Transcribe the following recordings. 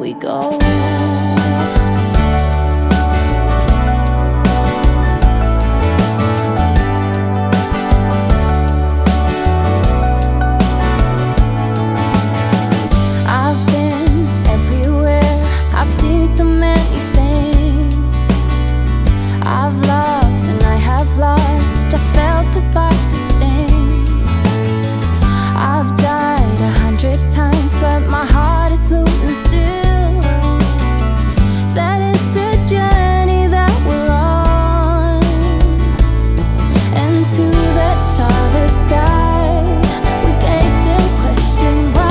we go. So many things I've loved and I have lost. I felt the viper sting. I've died 100 times, but my heart is moving still. That is the journey that we're on. And to that starlit sky we gaze and question why.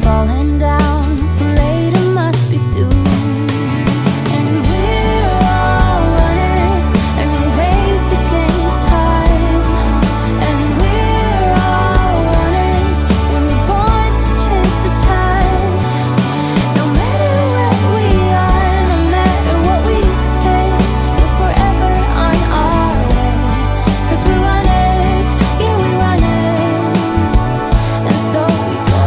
Falling down, for later must be soon. And we're all runners, and we race against time. And we're all runners, we were born to chase the tide. No matter where we are, no matter what we face, we're forever on our way. 'Cause we're runners, yeah, we're runners. And so we go.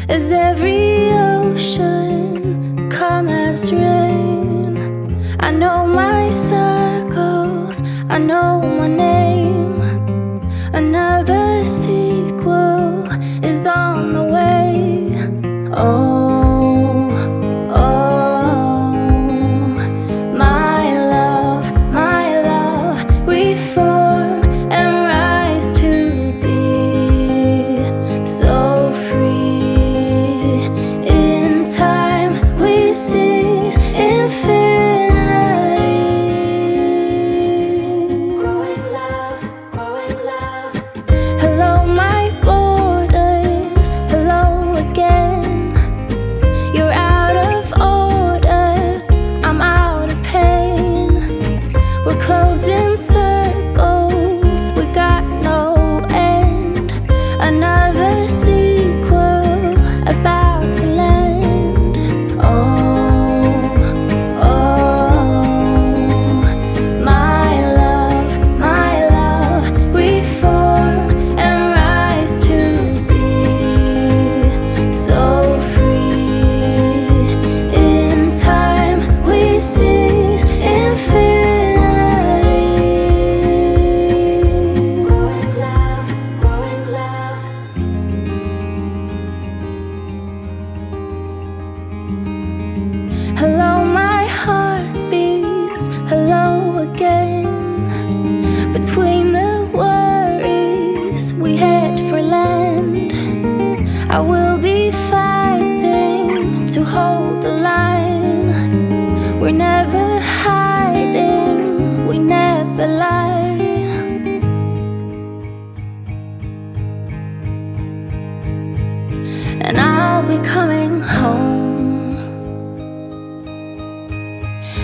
As every ocean come as rain, I know my circles, I know my name. Another sequel is on the way. Oh, oh, my love, reform and rise to be so free. In time we seize infinity. Growing love. We're never hiding, we never lie. And I'll be coming home,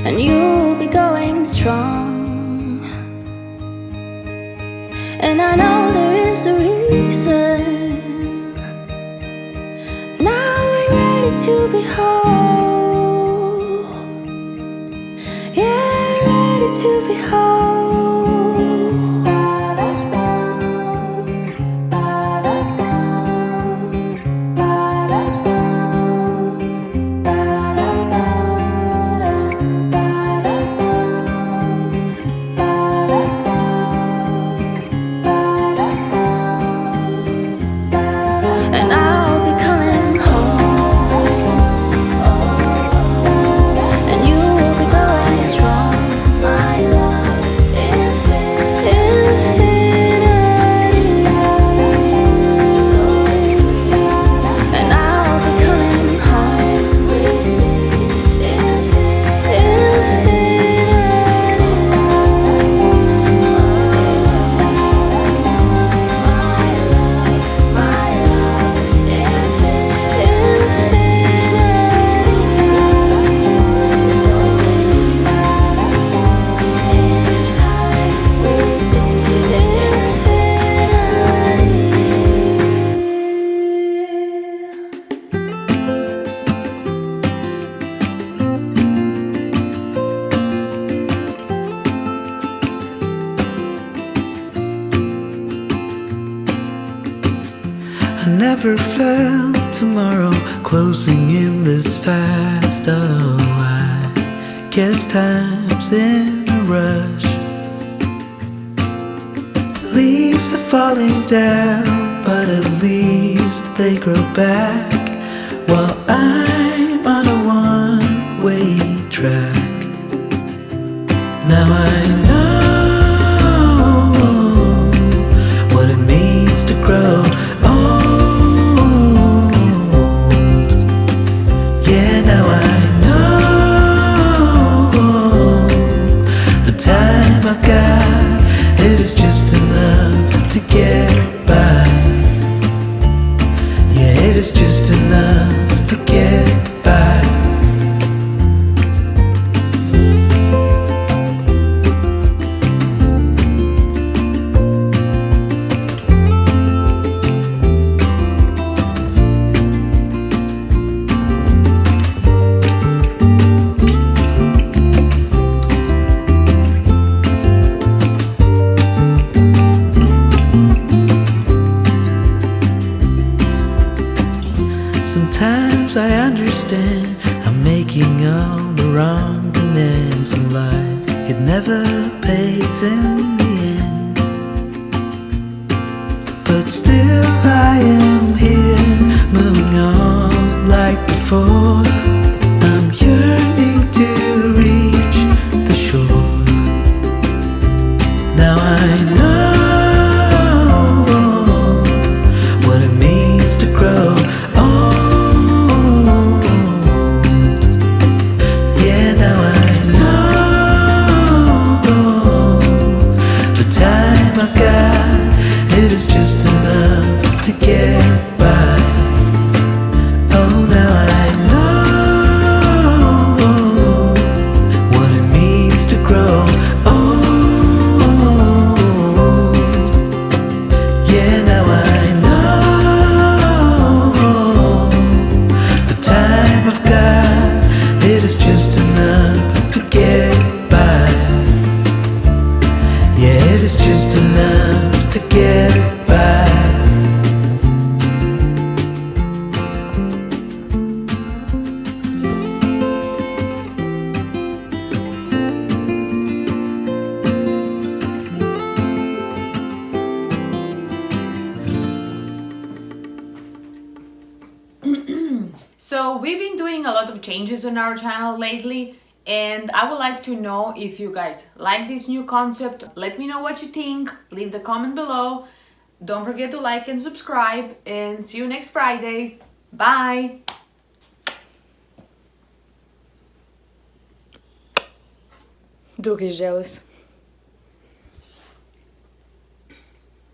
and you'll be going strong. And I know there is a reason. Now we're ready to be whole. Yeah, ready to be whole. And I'll be coming home, and you will be going strong. My love, infinity. And I'll be coming home. This is infinity. I never felt tomorrow closing in this fast. Oh, I guess time's in a rush. Leaves are falling down, but at least they grow back, while I'm on a one-way track. Now I know what it means to grow. I've got, it is just enough to get by. Yeah, it is just enough to get by. Sometimes I understand I'm making all the wrong demands in life. It never pays in the end, but still I am here, moving on like before. I'm yearning to reach the shore. Now I know what it means to grow. I've got, it is just enough to get by. Oh, now I know what it means to grow old. Yeah, now I know the time I've got, it is just enough to get by. Yeah, it is just enough to get by. So we've been doing a lot of changes on our channel lately, and I would like to know if you guys like this new concept. Let me know what you think. Leave the comment below. Don't forget to like and subscribe, and see you next Friday. Bye. Duke is jealous.